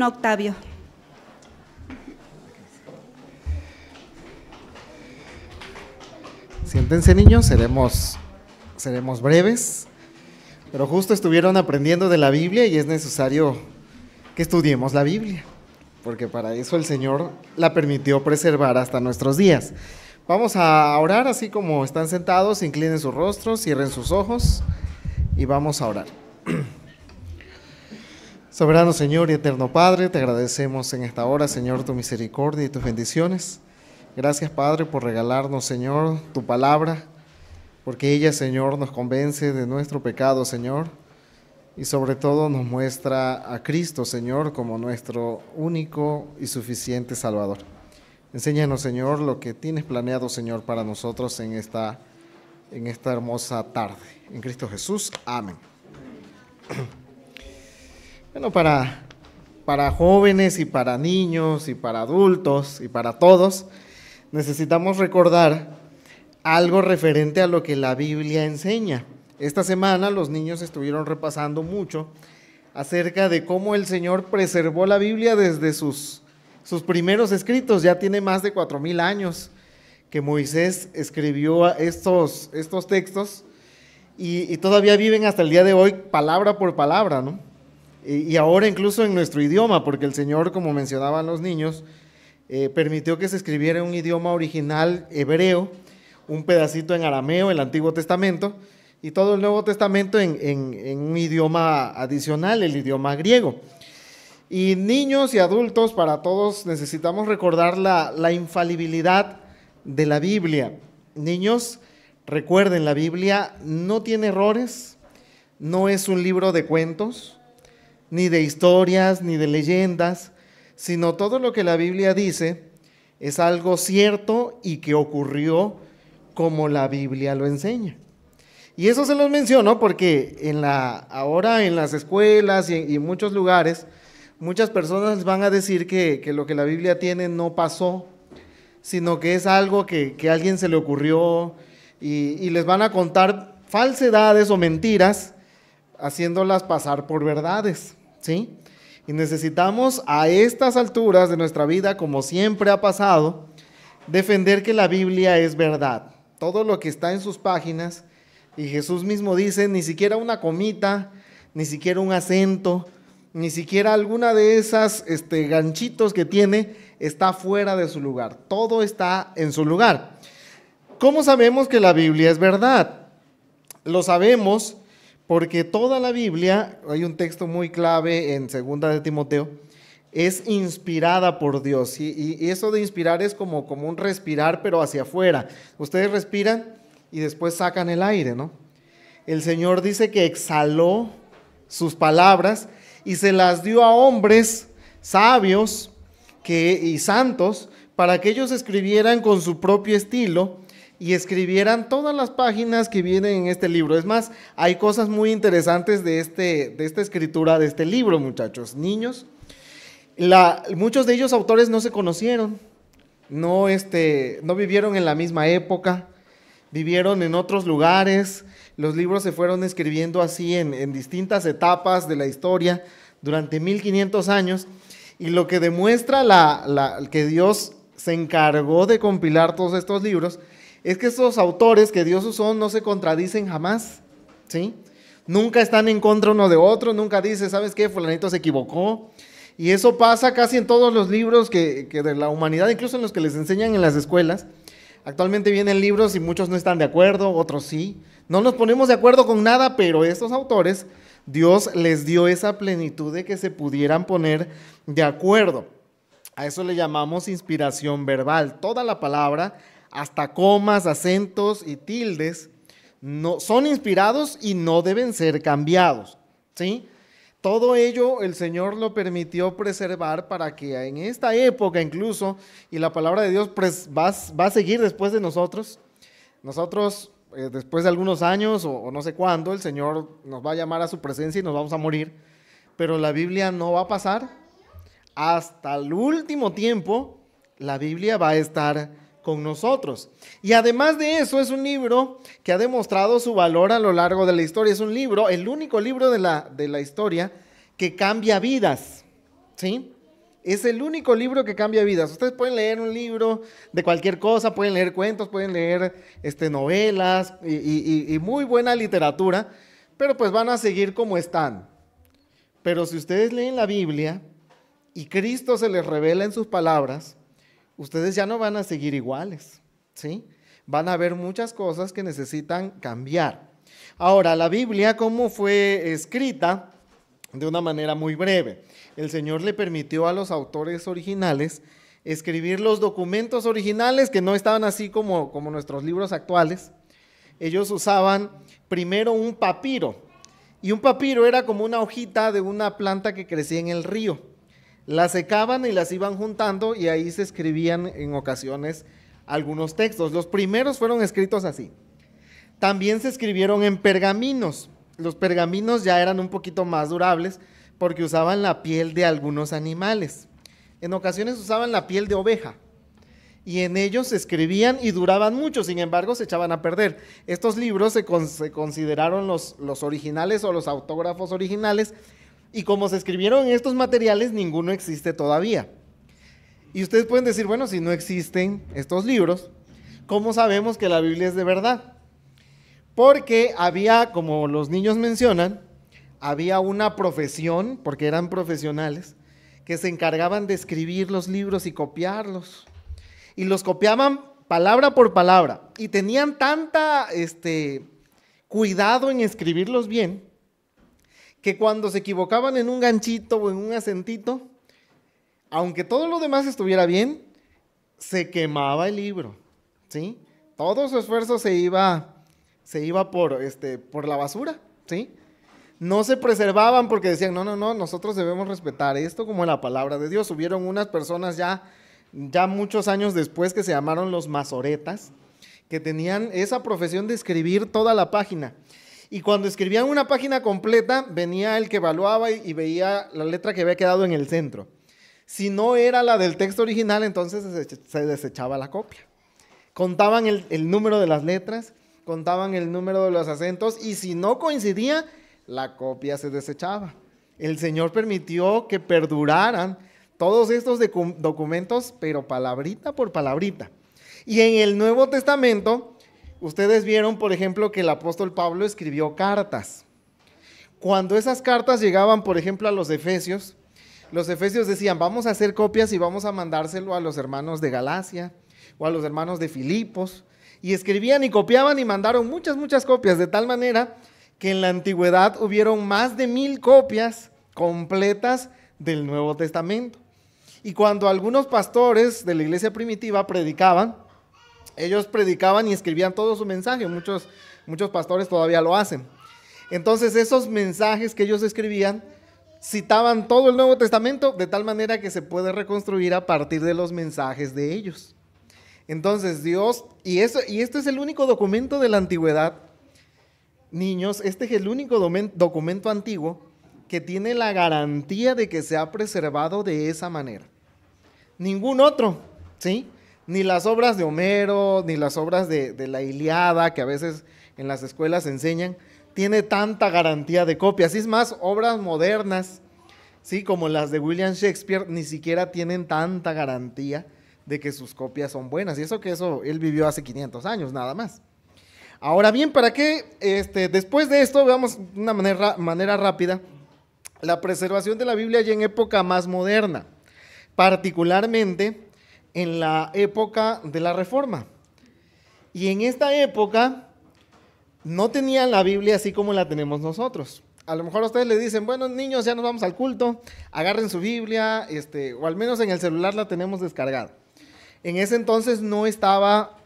Octavio. Siéntense, niños, seremos breves, pero justo estuvieron aprendiendo de la Biblia y es necesario que estudiemos la Biblia, porque para eso el Señor la permitió preservar hasta nuestros días. Vamos a orar así como están sentados, inclinen sus rostros, cierren sus ojos y vamos a orar. Soberano Señor y eterno Padre, te agradecemos en esta hora, Señor, tu misericordia y tus bendiciones. Gracias, Padre, por regalarnos, Señor, tu palabra, porque ella, Señor, nos convence de nuestro pecado, Señor, y sobre todo nos muestra a Cristo, Señor, como nuestro único y suficiente Salvador. Enséñanos, Señor, lo que tienes planeado, Señor, para nosotros en esta hermosa tarde. En Cristo Jesús. Amén. Bueno, para jóvenes y para niños y para adultos y para todos, necesitamos recordar algo referente a lo que la Biblia enseña. Esta semana los niños estuvieron repasando mucho acerca de cómo el Señor preservó la Biblia desde sus primeros escritos. Ya tiene más de 4,000 años que Moisés escribió estos textos y todavía viven hasta el día de hoy palabra por palabra, ¿no? Y ahora incluso en nuestro idioma, porque el Señor, como mencionaban los niños, permitió que se escribiera en un idioma original hebreo, un pedacito en arameo, el Antiguo Testamento, y todo el Nuevo Testamento en un idioma adicional, el idioma griego. Y niños y adultos, para todos necesitamos recordar la infalibilidad de la Biblia. Niños, recuerden, la Biblia no tiene errores, no es un libro de cuentos, ni de historias, ni de leyendas, sino todo lo que la Biblia dice es algo cierto y que ocurrió como la Biblia lo enseña. Y eso se los menciono porque ahora en las escuelas y en muchos lugares, muchas personas van a decir que lo que la Biblia tiene no pasó, sino que es algo que a alguien se le ocurrió y les van a contar falsedades o mentiras, haciéndolas pasar por verdades, ¿sí? Y necesitamos a estas alturas de nuestra vida, como siempre ha pasado, defender que la Biblia es verdad. Todo lo que está en sus páginas, y Jesús mismo dice, ni siquiera una comita, ni siquiera un acento, ni siquiera alguna de esas ganchitos que tiene está fuera de su lugar. Todo está en su lugar. ¿Cómo sabemos que la Biblia es verdad? Lo sabemos porque toda la Biblia, hay un texto muy clave en 2 de Timoteo, es inspirada por Dios. Y eso de inspirar es como un respirar, pero hacia afuera. Ustedes respiran y después sacan el aire, ¿no? El Señor dice que exhaló sus palabras y se las dio a hombres sabios y santos para que ellos escribieran con su propio estilo y escribieran todas las páginas que vienen en este libro. Es más, hay cosas muy interesantes de esta escritura, de este libro, muchachos, niños. Muchos de ellos autores no se conocieron, no vivieron en la misma época, vivieron en otros lugares. Los libros se fueron escribiendo así en distintas etapas de la historia durante 1500 años, y lo que demuestra que Dios se encargó de compilar todos estos libros es que estos autores que Dios usó no se contradicen jamás, ¿sí? Nunca están en contra uno de otro, nunca dice, ¿sabes qué? Fulanito se equivocó. Y eso pasa casi en todos los libros que de la humanidad, incluso en los que les enseñan en las escuelas. Actualmente vienen libros y muchos no están de acuerdo, otros sí. No nos ponemos de acuerdo con nada, pero estos autores, Dios les dio esa plenitud de que se pudieran poner de acuerdo. A eso le llamamos inspiración verbal. Toda la palabra, hasta comas, acentos y tildes, no, son inspirados y no deben ser cambiados, ¿sí? Todo ello el Señor lo permitió preservar para que en esta época incluso, y la palabra de Dios va a seguir después de nosotros, después de algunos años o no sé cuándo, el Señor nos va a llamar a su presencia y nos vamos a morir, pero la Biblia no va a pasar. Hasta el último tiempo, la Biblia va a estar con nosotros. Y además de eso, es un libro que ha demostrado su valor a lo largo de la historia. Es un libro, el único libro de la historia que cambia vidas, ¿sí? Es el único libro que cambia vidas. Ustedes pueden leer un libro de cualquier cosa, pueden leer cuentos, pueden leer novelas y muy buena literatura, pero pues van a seguir como están. Pero si ustedes leen la Biblia y Cristo se les revela en sus palabras, ustedes ya no van a seguir iguales, ¿sí? Van a ver muchas cosas que necesitan cambiar. Ahora, la Biblia, ¿cómo fue escrita? De una manera muy breve. El Señor le permitió a los autores originales escribir los documentos originales que no estaban así como nuestros libros actuales. Ellos usaban primero un papiro, y un papiro era como una hojita de una planta que crecía en el río. La secaban y las iban juntando y ahí se escribían en ocasiones algunos textos. Los primeros fueron escritos así. También se escribieron en pergaminos. Los pergaminos ya eran un poquito más durables porque usaban la piel de algunos animales. En ocasiones usaban la piel de oveja y en ellos se escribían y duraban mucho, sin embargo se echaban a perder. Estos libros se consideraron los originales o los autógrafos originales, y como se escribieron en estos materiales, ninguno existe todavía. Y ustedes pueden decir, bueno, si no existen estos libros, ¿cómo sabemos que la Biblia es de verdad? Porque había, como los niños mencionan, había una profesión, porque eran profesionales, que se encargaban de escribir los libros y copiarlos. Y los copiaban palabra por palabra. Y tenían tanta cuidado en escribirlos bien, que cuando se equivocaban en un ganchito o en un acentito, aunque todo lo demás estuviera bien, se quemaba el libro, ¿sí? Todo su esfuerzo se iba por la basura, ¿sí? No se preservaban porque decían, no, nosotros debemos respetar esto como la palabra de Dios. Hubieron unas personas ya muchos años después que se llamaron los masoretas, que tenían esa profesión de escribir toda la página. Y cuando escribían una página completa, venía el que evaluaba y veía la letra que había quedado en el centro. Si no era la del texto original, entonces se desechaba la copia. Contaban el número de las letras, contaban el número de los acentos, y si no coincidía, la copia se desechaba. El Señor permitió que perduraran todos estos documentos, pero palabrita por palabrita. Y en el Nuevo Testamento, ustedes vieron, por ejemplo, que el apóstol Pablo escribió cartas. Cuando esas cartas llegaban, por ejemplo, a los efesios decían, vamos a hacer copias y vamos a mandárselo a los hermanos de Galacia o a los hermanos de Filipos. Y escribían y copiaban y mandaron muchas copias, de tal manera que en la antigüedad hubieron más de 1000 copias completas del Nuevo Testamento. Y cuando algunos pastores de la iglesia primitiva predicaban, ellos predicaban y escribían todo su mensaje. Muchos pastores todavía lo hacen. Entonces esos mensajes que ellos escribían citaban todo el Nuevo Testamento, de tal manera que se puede reconstruir a partir de los mensajes de ellos. Entonces Dios, y este es el único documento de la antigüedad, niños, este es el único documento antiguo que tiene la garantía de que se ha preservado de esa manera. Ningún otro, ¿sí? Ni las obras de Homero, ni las obras de la Ilíada, que a veces en las escuelas enseñan, tiene tanta garantía de copias. Es más, obras modernas, ¿sí? Como las de William Shakespeare, ni siquiera tienen tanta garantía de que sus copias son buenas. Y eso él vivió hace 500 años, nada más. Ahora bien, ¿para qué? Después de esto, veamos de una manera rápida la preservación de la Biblia ya en época más moderna, particularmente en la época de la Reforma. Y en esta época no tenían la Biblia así como la tenemos nosotros. A lo mejor a ustedes les dicen, bueno, niños, ya nos vamos al culto, agarren su Biblia, o al menos en el celular la tenemos descargada. En ese entonces no estaba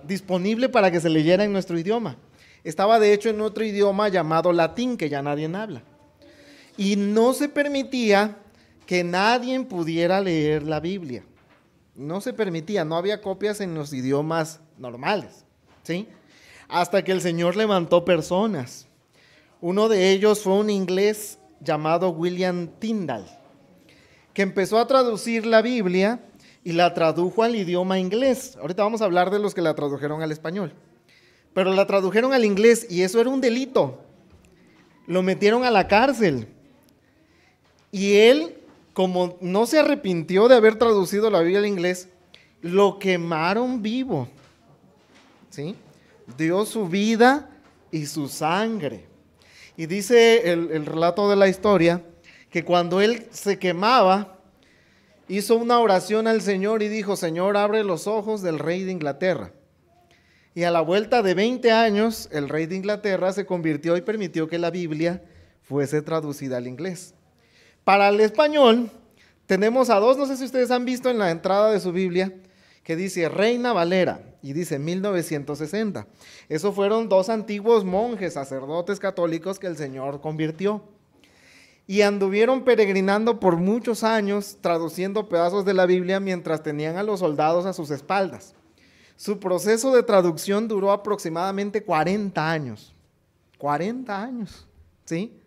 disponible para que se leyera en nuestro idioma. Estaba de hecho en otro idioma llamado latín, que ya nadie habla. Y no se permitía que nadie pudiera leer la Biblia. No se permitía, no había copias en los idiomas normales, ¿sí? Hasta que el Señor levantó personas. Uno de ellos fue un inglés llamado William Tyndale, que empezó a traducir la Biblia y la tradujo al idioma inglés. Ahorita vamos a hablar de los que la tradujeron al español. Pero la tradujeron al inglés y eso era un delito. Lo metieron a la cárcel. Y él como no se arrepintió de haber traducido la Biblia al inglés, lo quemaron vivo, ¿sí? Dio su vida y su sangre. Y dice el relato de la historia que cuando él se quemaba, hizo una oración al Señor y dijo: Señor, abre los ojos del rey de Inglaterra. Y a la vuelta de 20 años, el rey de Inglaterra se convirtió y permitió que la Biblia fuese traducida al inglés. Para el español, tenemos a dos, no sé si ustedes han visto en la entrada de su Biblia, que dice Reina Valera y dice 1960. Esos fueron dos antiguos monjes, sacerdotes católicos que el Señor convirtió. Y anduvieron peregrinando por muchos años, traduciendo pedazos de la Biblia mientras tenían a los soldados a sus espaldas. Su proceso de traducción duró aproximadamente 40 años. 40 años, ¿sí?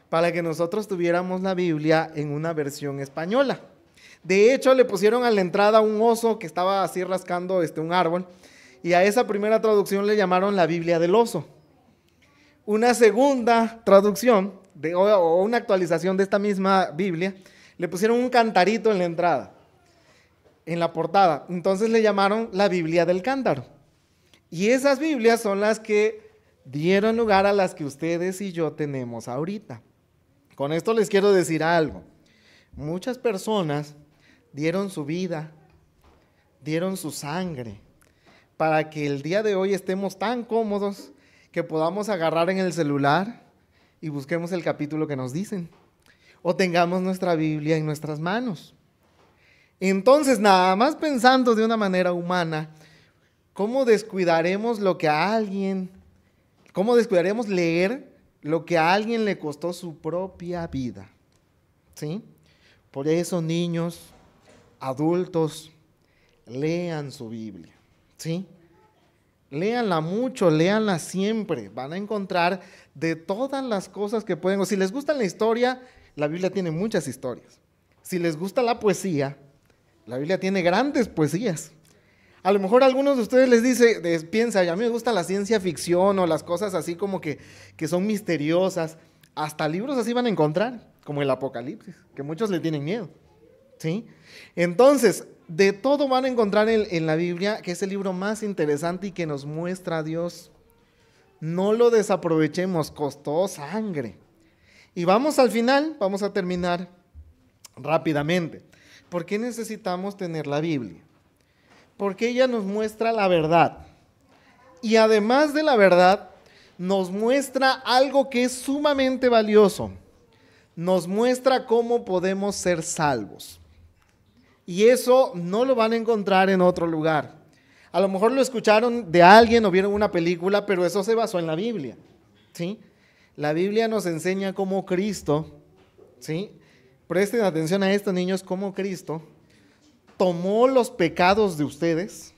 Para que nosotros tuviéramos la Biblia en una versión española. De hecho, le pusieron a la entrada un oso que estaba así rascando un árbol, y a esa primera traducción le llamaron la Biblia del oso. Una segunda traducción, o una actualización de esta misma Biblia, le pusieron un cantarito en la entrada, en la portada. Entonces le llamaron la Biblia del cántaro. Y esas Biblias son las que dieron lugar a las que ustedes y yo tenemos ahorita. Con esto les quiero decir algo. Muchas personas dieron su vida, dieron su sangre, para que el día de hoy estemos tan cómodos que podamos agarrar en el celular y busquemos el capítulo que nos dicen, o tengamos nuestra Biblia en nuestras manos. Entonces, nada más pensando de una manera humana, ¿cómo descuidaremos cómo descuidaremos leer lo que a alguien le costó su propia vida? ¿Sí? Por eso, niños, adultos, lean su Biblia, ¿sí? Léanla mucho, léanla siempre. Van a encontrar de todas las cosas que pueden. O si les gusta la historia, la Biblia tiene muchas historias. Si les gusta la poesía, la Biblia tiene grandes poesías. A lo mejor a algunos de ustedes piensa, a mí me gusta la ciencia ficción o las cosas así como que son misteriosas. Hasta libros así van a encontrar, como el Apocalipsis, que muchos le tienen miedo, ¿sí? Entonces, de todo van a encontrar en la Biblia, que es el libro más interesante y que nos muestra a Dios. No lo desaprovechemos, costó sangre. Y vamos al final, vamos a terminar rápidamente. ¿Por qué necesitamos tener la Biblia? Porque ella nos muestra la verdad. Y además de la verdad, nos muestra algo que es sumamente valioso. Nos muestra cómo podemos ser salvos. Y eso no lo van a encontrar en otro lugar. A lo mejor lo escucharon de alguien o vieron una película, pero eso se basó en la Biblia, ¿sí? La Biblia nos enseña cómo Cristo, ¿sí? Presten atención a esto, niños, cómo Cristo tomó los pecados de ustedes,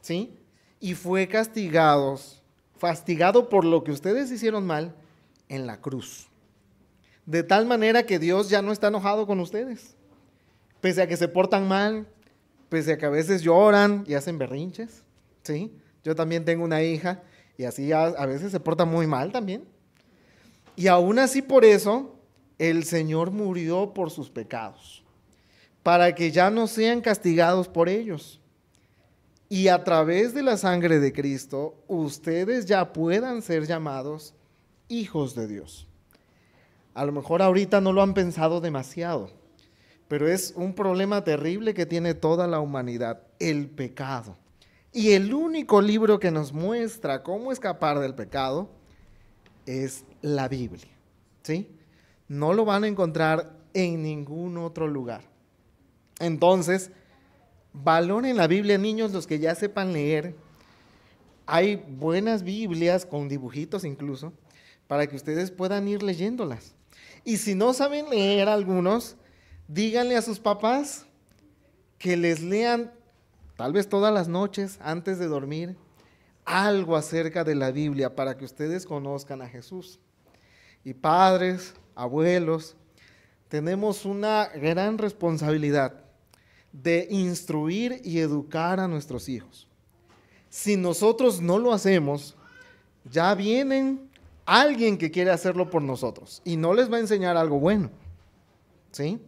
¿sí? Y fue castigado por lo que ustedes hicieron mal en la cruz. De tal manera que Dios ya no está enojado con ustedes. Pese a que se portan mal, pese a que a veces lloran y hacen berrinches, ¿sí? Yo también tengo una hija y así a veces se porta muy mal también. Y aún así por eso, el Señor murió por sus pecados, para que ya no sean castigados por ellos. Y a través de la sangre de Cristo, ustedes ya puedan ser llamados hijos de Dios. A lo mejor ahorita no lo han pensado demasiado, pero es un problema terrible que tiene toda la humanidad, el pecado. Y el único libro que nos muestra cómo escapar del pecado es la Biblia, ¿sí? No lo van a encontrar en ningún otro lugar. Entonces, valoren la Biblia, niños, los que ya sepan leer. Hay buenas Biblias con dibujitos incluso, para que ustedes puedan ir leyéndolas. Y si no saben leer algunos, díganle a sus papás que les lean, tal vez todas las noches antes de dormir, algo acerca de la Biblia para que ustedes conozcan a Jesús. Y padres, abuelos, tenemos una gran responsabilidad de instruir y educar a nuestros hijos. Si nosotros no lo hacemos, ya vienen alguien que quiere hacerlo por nosotros y no les va a enseñar algo bueno, ¿sí?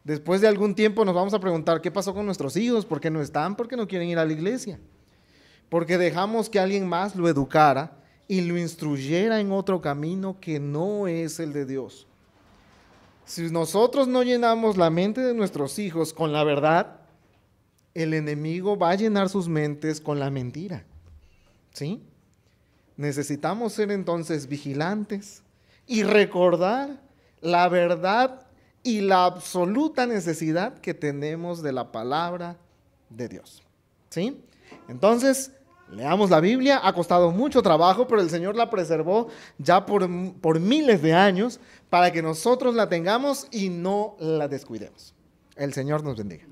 Después de algún tiempo nos vamos a preguntar qué pasó con nuestros hijos, por qué no están, por qué no quieren ir a la iglesia. Porque dejamos que alguien más lo educara y lo instruyera en otro camino que no es el de Dios. Si nosotros no llenamos la mente de nuestros hijos con la verdad, el enemigo va a llenar sus mentes con la mentira. ¿Sí? Necesitamos ser entonces vigilantes y recordar la verdad y la absoluta necesidad que tenemos de la palabra de Dios. ¿Sí? Entonces, leamos la Biblia. Ha costado mucho trabajo, pero el Señor la preservó ya por miles de años para que nosotros la tengamos y no la descuidemos. El Señor nos bendiga.